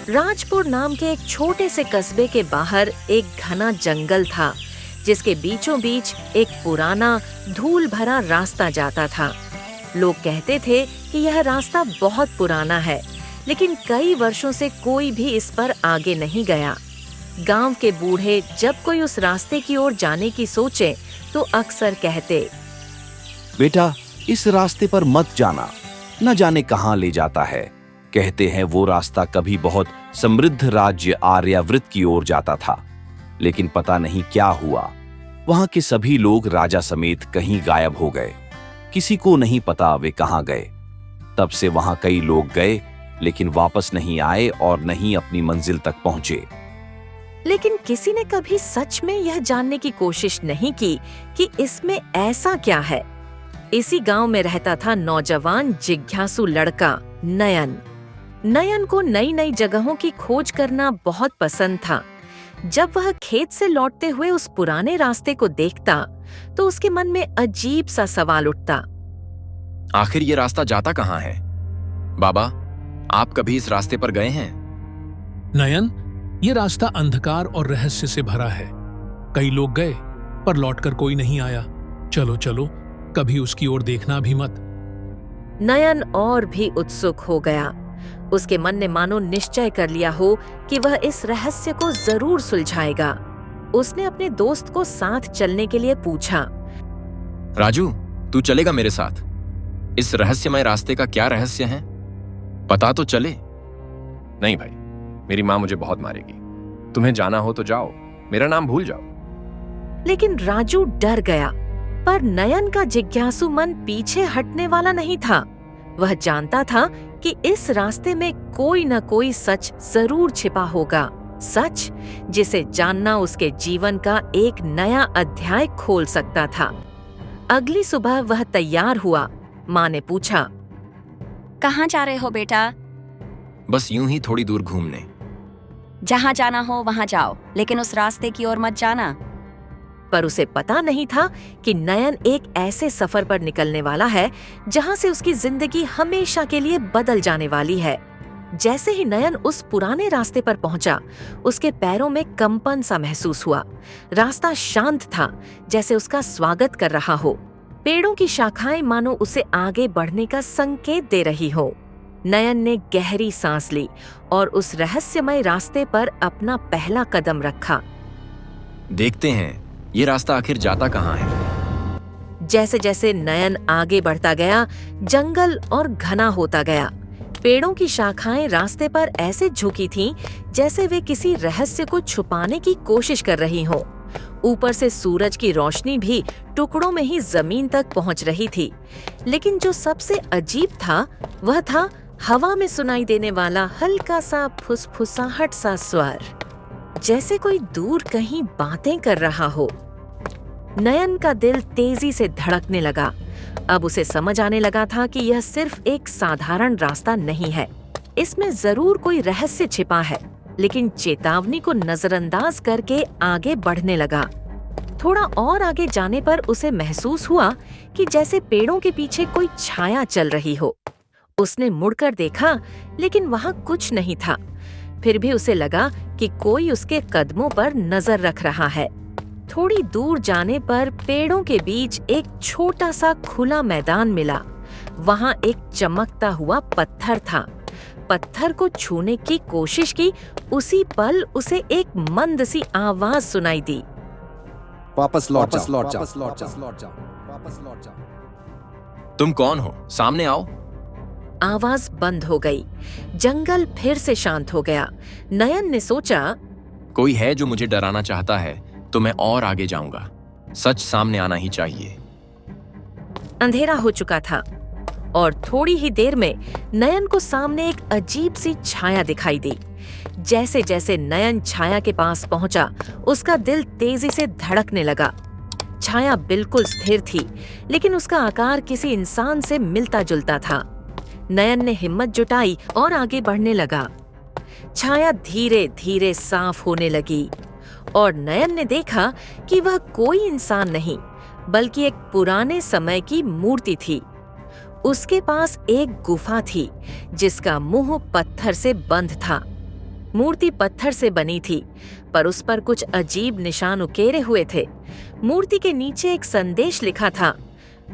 राजपुर नाम के एक छोटे से कस्बे के बाहर एक घना जंगल था, जिसके बीचों बीच एक पुराना धूल भरा रास्ता जाता था। लोग कहते थे कि यह रास्ता बहुत पुराना है, लेकिन कई वर्षों से कोई भी इस पर आगे नहीं गया। गांव के बूढ़े जब कोई उस रास्ते की ओर जाने की सोचे तो अक्सर कहते, बेटा, इस रास्ते पर मत जाना, न जाने कहां ले जाता है। कहते हैं वो रास्ता कभी बहुत समृद्ध राज्य आर्यावृत की ओर जाता था, लेकिन पता नहीं क्या हुआ। वहां के सभी लोग राजा समेत कहीं गायब हो गए। किसी को नहीं पता वे कहां गए। तब से वहां कई लोग गए, लेकिन वापस नहीं आए और नहीं अपनी मंजिल तक पहुंचे। लेकिन किसी ने कभी सच में यह जानने की कोशिश नहीं की कि इसमें ऐसा क्या है। इसी गांव में रहता था नौजवान जिज्ञासु लड़का नयन। नयन को नई नई जगहों की खोज करना बहुत पसंद था। जब वह खेत से लौटते हुए उस पुराने रास्ते को देखता तो उसके मन में अजीब सा सवाल उठता। आखिर ये रास्ता जाता कहाँ है? बाबा, आप कभी इस रास्ते पर गए हैं? नयन, ये रास्ता अंधकार और रहस्य से भरा है। कई लोग गए पर लौटकर कोई नहीं आया। चलो चलो, कभी उसकी ओर देखना भी मत। नयन और भी उत्सुक हो गया। उसके मन ने मानो निश्चय कर लिया हो कि वह इस रहस्य को जरूर सुलझाएगा। उसने अपने दोस्त को साथ चलने के लिए पूछा, राजू, तू चलेगा मेरे साथ? इस रहस्यमय रास्ते का क्या रहस्य है? पता तो चले। नहीं भाई, मेरी माँ मुझे बहुत मारेगी। तुम्हें जाना हो तो जाओ, मेरा नाम भूल जाओ। लेकिन राजू डर गया, पर नयन का जिज्ञासु मन पीछे हटने वाला नहीं था। वह जानता था कि इस रास्ते में कोई न कोई सच जरूर छिपा होगा, सच जिसे जानना उसके जीवन का एक नया अध्याय खोल सकता था। अगली सुबह वह तैयार हुआ। माँ ने पूछा, कहाँ जा रहे हो बेटा? बस यूं ही थोड़ी दूर घूमने। जहाँ जाना हो वहाँ जाओ, लेकिन उस रास्ते की ओर मत जाना। पर उसे पता नहीं था कि नयन एक ऐसे सफर पर निकलने वाला है जहां से उसकी जिंदगी हमेशा के लिए बदल जाने वाली है। जैसे ही नयन उस पुराने रास्ते पर पहुंचा, उसके पैरों में कंपन सा महसूस हुआ। रास्ता शांत था, जैसे उसका स्वागत कर रहा हो। पेड़ों की शाखाएं मानो उसे आगे बढ़ने का संकेत दे रही हो। नयन ने गहरी सांस ली और उस रहस्यमय रास्ते पर अपना पहला कदम रखा। देखते हैं ये रास्ता आखिर जाता कहाँ है। जैसे जैसे नयन आगे बढ़ता गया, जंगल और घना होता गया। पेड़ों की शाखाएं रास्ते पर ऐसे झुकी थीं, जैसे वे किसी रहस्य को छुपाने की कोशिश कर रही हों। ऊपर से सूरज की रोशनी भी टुकड़ों में ही जमीन तक पहुंच रही थी। लेकिन जो सबसे अजीब था, वह था हवा में सुनाई देने वाला हल्का सा फुसफुसाहट सा स्वर, जैसे कोई दूर कहीं बातें कर रहा हो। नयन का दिल तेजी से धड़कने लगा। अब उसे समझ आने लगा था कि यह सिर्फ एक साधारण रास्ता नहीं है। इसमें जरूर कोई रहस्य छिपा है। लेकिन चेतावनी को नजरअंदाज करके आगे बढ़ने लगा। थोड़ा और आगे जाने पर उसे महसूस हुआ कि जैसे पेड़ों के पीछे कोई छाया चल रही हो। उसने मुड़कर देखा, लेकिन वहां कुछ नहीं था। फिर भी उसे लगा कि कोई उसके कदमों पर नजर रख रहा है। थोड़ी दूर जाने पर पेड़ों के बीच एक छोटा सा खुला मैदान मिला। वहां एक चमकता हुआ पत्थर था। पत्थर को छूने की कोशिश की, उसी पल उसे एक मंद सी आवाज सुनाई दी, वापस लौट जाओ। तुम कौन हो? सामने आओ। आवाज बंद हो गई। जंगल फिर से शांत हो गया। नयन ने सोचा, कोई है जो मुझे डराना चाहता है तो मैं और आगे जाऊंगा। सच सामने आना ही चाहिए। अंधेरा हो चुका था और थोड़ी ही देर में नयन को सामने एक अजीब सी छाया दिखाई दी। जैसे जैसे नयन छाया के पास पहुंचा, उसका दिल तेजी से धड़कने लगा। छाया बिल्कुल स्थिर थी, लेकिन उसका आकार किसी इंसान से मिलता जुलता था। नयन ने हिम्मत जुटाई और आगे बढ़ने लगा। छाया धीरे धीरे साफ होने लगी और नयन ने देखा कि वह कोई इंसान नहीं, बल्कि एक पुराने समय की मूर्ति थी। उसके पास एक गुफा थी जिसका मुंह पत्थर से बंद था। मूर्ति पत्थर से बनी थी, पर उस पर कुछ अजीब निशान उकेरे हुए थे। मूर्ति के नीचे एक संदेश लिखा था,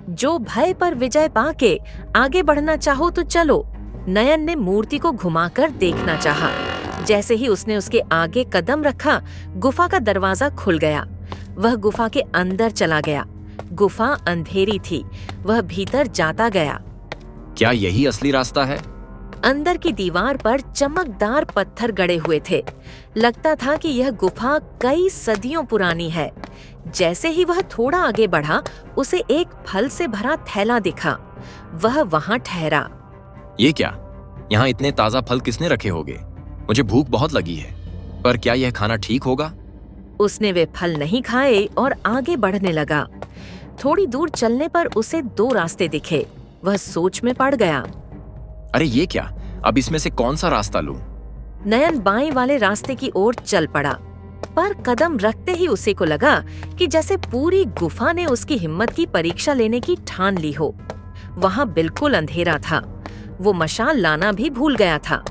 जो भय पर विजय पाके आगे बढ़ना चाहो तो चलो। नयन ने मूर्ति को घुमाकर देखना चाहा। जैसे ही उसने उसके आगे कदम रखा, गुफा का दरवाजा खुल गया। वह गुफा के अंदर चला गया। गुफा अंधेरी थी। वह भीतर जाता गया। क्या यही असली रास्ता है? अंदर की दीवार पर चमकदार पत्थर गड़े हुए थे। लगता था कि यह गुफा कई सदियों पुरानी है। जैसे ही वह थोड़ा आगे बढ़ा, उसे एक फल से भरा थैला दिखा। वह वहां ठहरा। ये क्या? यहाँ इतने ताजा फल किसने रखे होंगे? मुझे भूख बहुत लगी है, पर क्या यह खाना ठीक होगा? उसने वे फल नहीं खाए और आगे बढ़ने लगा। थोड़ी दूर चलने पर उसे 2 रास्ते दिखे। वह सोच में पड़ गया। अरे ये क्या? अब इसमें से कौन सा रास्ता लूं? नयन बाएं वाले रास्ते की ओर चल पड़ा, पर कदम रखते ही उसे को लगा कि जैसे पूरी गुफा ने उसकी हिम्मत की परीक्षा लेने की ठान ली हो। वहां बिल्कुल अंधेरा था। वो मशाल लाना भी भूल गया था।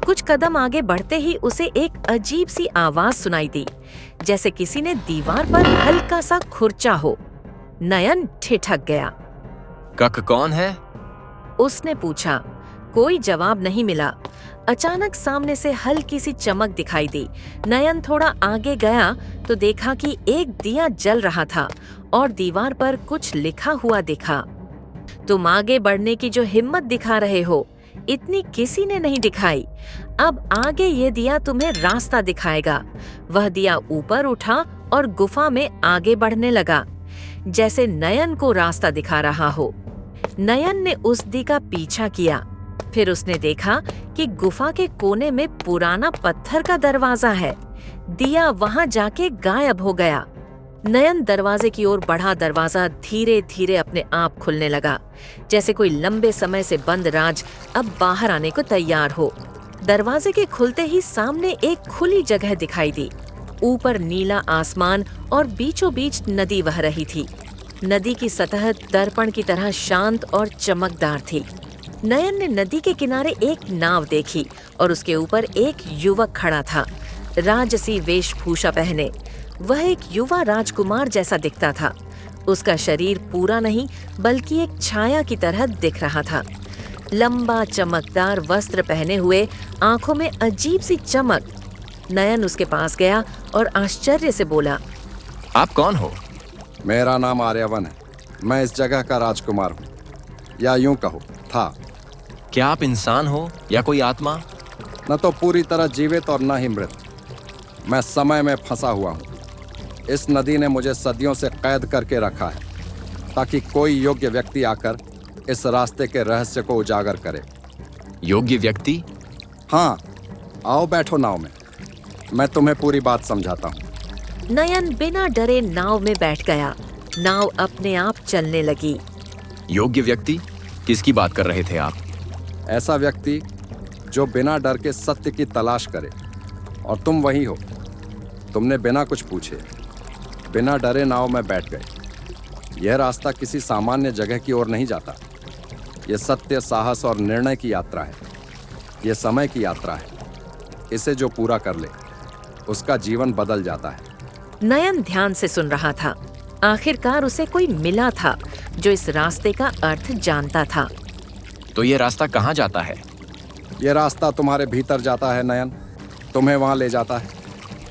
कुछ कदम आगे बढ़ते ही उसे एक अजीब सी आवाज सुनाई दी, जैसे किसी ने दीवार पर हल्का सा खुरचा हो। नयन ठिठक गया। कक कौन है? उसने पूछा। कोई जवाब नहीं मिला। अचानक सामने से हल्की सी चमक दिखाई दी। नयन थोड़ा आगे गया तो देखा कि एक दिया जल रहा था और दीवार पर कुछ लिखा हुआ दिखा। तुम आगे बढ़ने की जो हिम्मत दिखा रहे हो, इतनी किसी ने नहीं दिखाई। अब आगे ये दिया तुम्हें रास्ता दिखाएगा। वह दिया ऊपर उठा और गुफा में आगे बढ़ने लगा, जैसे नयन को रास्ता दिखा रहा हो। नयन ने उस दी का पीछा किया। फिर उसने देखा कि गुफा के कोने में पुराना पत्थर का दरवाजा है। दिया वहां जाके गायब हो गया। नयन दरवाजे की ओर बढ़ा। दरवाजा धीरे धीरे अपने आप खुलने लगा, जैसे कोई लंबे समय से बंद राज अब बाहर आने को तैयार हो। दरवाजे के खुलते ही सामने एक खुली जगह दिखाई दी। ऊपर नीला आसमान और बीचों बीच नदी बह रही थी। नदी की सतह दर्पण की तरह शांत और चमकदार थी। नयन ने नदी के किनारे एक नाव देखी और उसके ऊपर एक युवक खड़ा था, राजसी वेशभूषा पहने। वह एक युवा राजकुमार जैसा दिखता था। उसका शरीर पूरा नहीं, बल्कि एक छाया की तरह दिख रहा था। लंबा चमकदार वस्त्र पहने हुए, आंखों में अजीब सी चमक। नयन उसके पास गया और आश्चर्य से बोला, आप कौन हो? मेरा नाम आर्यवन है। मैं इस जगह का राजकुमार हूँ, या यूं कहो था। क्या आप इंसान हो या कोई आत्मा? न तो पूरी तरह जीवित और न ही मृत। मैं समय में फंसा हुआ हूँ। इस नदी ने मुझे सदियों से कैद करके रखा है, ताकि कोई योग्य व्यक्ति आकर इस रास्ते के रहस्य को उजागर करे। योग्य व्यक्ति? हाँ, आओ बैठो नाव में, मैं तुम्हें पूरी बात समझाता हूँ। नयन बिना डरे नाव में बैठ गया। नाव अपने आप चलने लगी। योग्य व्यक्ति? किसकी बात कर रहे थे आप? ऐसा व्यक्ति जो बिना डर के सत्य की तलाश करे, और तुम वही हो। तुमने बिना कुछ पूछे, बिना डरे नाव में बैठ गए। यह रास्ता किसी सामान्य जगह की ओर नहीं जाता। यह सत्य, साहस और निर्णय की यात्रा है। यह समय की यात्रा है। इसे जो पूरा कर ले, उसका जीवन बदल जाता है। नयन ध्यान से सुन रहा था। आखिरकार उसे कोई मिला था जो इस रास्ते का अर्थ जानता था। तो ये रास्ता कहाँ जाता है? यह रास्ता तुम्हारे भीतर जाता है नयन। तुम्हें वहां ले जाता है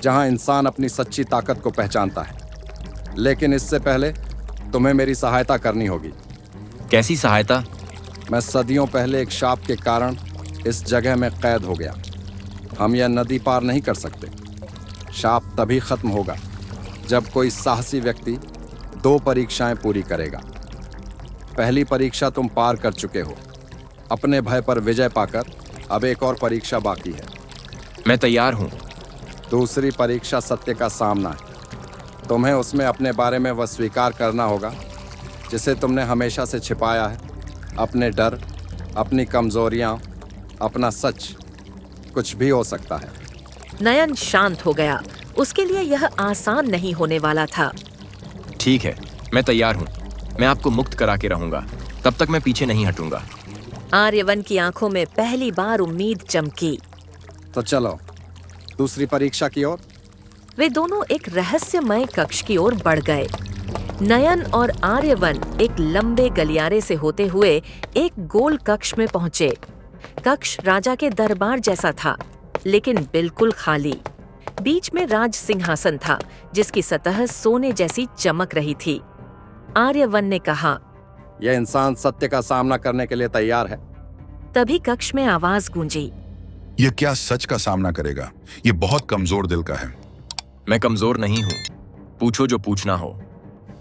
जहां इंसान अपनी सच्ची ताकत को पहचानता है। लेकिन इससे पहले तुम्हें मेरी सहायता करनी होगी। कैसी सहायता? मैं सदियों पहले एक शाप के कारण इस जगह में कैद हो गया। हम यह नदी पार नहीं कर सकते। शाप तभी खत्म होगा जब कोई साहसी व्यक्ति 2 परीक्षाएं पूरी करेगा। पहली परीक्षा तुम पार कर चुके हो। अपने भय पर विजय पाकर अब एक और परीक्षा बाकी है। मैं तैयार हूँ। दूसरी परीक्षा सत्य का सामना है। तुम्हें उसमें अपने बारे में वह स्वीकार करना होगा जिसे तुमने हमेशा से छिपाया है। अपने डर, अपनी कमजोरियां, अपना सच, कुछ भी हो सकता है। नयन शांत हो गया। उसके लिए यह आसान नहीं होने वाला था। ठीक है, मैं तैयार हूं। मैं आपको मुक्त करा के रहूंगा, तब तक मैं पीछे नहीं हटूंगा। आर्यवन की आंखों में पहली बार उम्मीद चमकी। तो चलो दूसरी परीक्षा की ओर। वे दोनों एक रहस्यमय कक्ष की ओर बढ़ गए। नयन और आर्यवन एक लंबे गलियारे से होते हुए एक गोल कक्ष में पहुंचे। कक्ष राजा के दरबार जैसा था, लेकिन बिल्कुल खाली। बीच में राज सिंहासन था, जिसकी सतह सोने जैसी चमक रही थी। आर्यवन ने कहा, यह इंसान सत्य का सामना करने के लिए तैयार है। तभी कक्ष में आवाज गूंजी, ये क्या सच का सामना करेगा? ये बहुत कमजोर दिल का है। मैं कमजोर नहीं हूं, पूछो जो पूछना हो।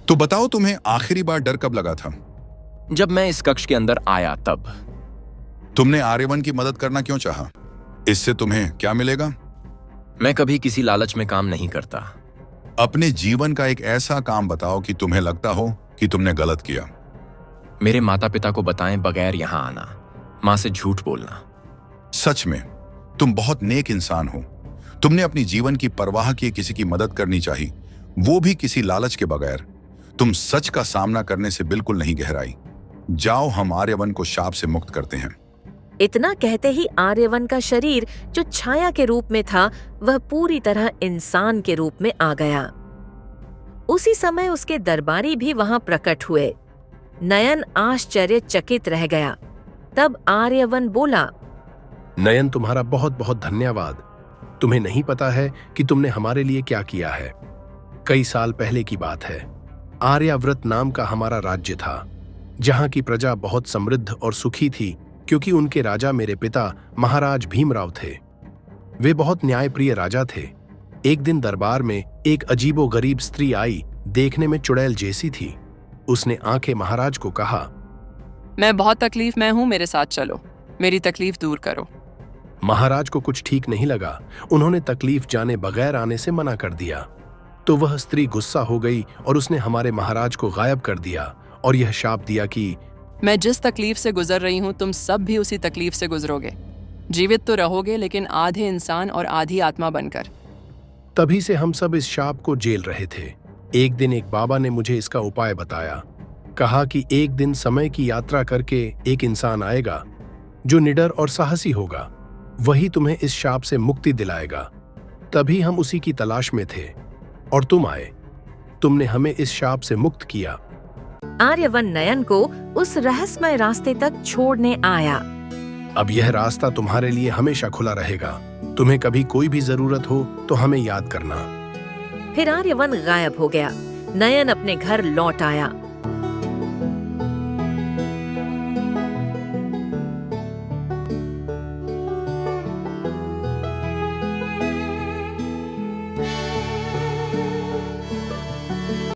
तो बताओ, तुम्हें आखिरी बार डर कब लगा था? जब मैं इस कक्ष के अंदर आया तब। तुमने आर्यवन की मदद करना क्यों चाहा? इससे तुम्हें क्या मिलेगा? मैं कभी किसी लालच में काम नहीं करता। अपने जीवन का एक ऐसा काम बताओ कि तुम्हें लगता हो कि तुमने गलत किया। मेरे माता पिता को बताएं बगैर यहां आना, मां से झूठ बोलना। सच में तुम बहुत नेक इंसान हो। तुमने अपनी जीवन की परवाह किए किसी की मदद करनी चाहिए, वो भी किसी लालच के बगैर। तुम सच का सामना करने से बिल्कुल नहीं गहराई। जाओ, हम आर्यवन को शाप से मुक्त करते हैं। इतना कहते ही आर्यवन का शरीर, जो छाया के रूप में था, वह पूरी तरह इंसान के रूप में आ गया। उसी समय उसके दरबारी भी वहां प्रकट हुए। नयन आश्चर्यचकित रह गया। तब आर्यवन बोला, नयन, तुम्हारा बहुत बहुत धन्यवाद। तुम्हें नहीं पता है कि तुमने हमारे लिए क्या किया है। कई साल पहले की बात है। आर्याव्रत नाम का हमारा राज्य था, जहां की प्रजा बहुत समृद्ध और सुखी थी, क्योंकि उनके राजा मेरे पिता महाराज भीमराव थे। वे बहुत न्यायप्रिय राजा थे। एक दिन दरबार में एक अजीबोगरीब स्त्री आई, देखने में चुड़ैल जैसी थी। उसने आंखें महाराज को कहा, मैं बहुत तकलीफ में हूं, मेरे साथ चलो, मेरी तकलीफ दूर करो। महाराज को कुछ ठीक नहीं लगा। उन्होंने तकलीफ जाने बगैर आने से मना कर दिया। तो वह स्त्री गुस्सा हो गई और उसने हमारे महाराज को गायब कर दिया और यह शाप दिया कि मैं जिस तकलीफ से गुजर रही हूं, तुम सब भी उसी तकलीफ से गुजरोगे। जीवित तो रहोगे, लेकिन आधे इंसान और आधी आत्मा बनकर। तभी से हम सब इस शाप को झेल रहे थे। एक दिन एक बाबा ने मुझे इसका उपाय बताया। कहा कि एक दिन समय की यात्रा करके एक इंसान आएगा जो निडर और साहसी होगा। वही तुम्हें इस शाप से मुक्ति दिलाएगा। तभी हम उसी की तलाश में थे और तुम आए। तुमने हमें इस शाप से मुक्त किया। आर्यवन नयन को उस रहस्यमय रास्ते तक छोड़ने आया। अब यह रास्ता तुम्हारे लिए हमेशा खुला रहेगा। तुम्हें कभी कोई भी जरूरत हो तो हमें याद करना। फिर आर्यवन गायब हो गया। नयन अपने घर लौट आया।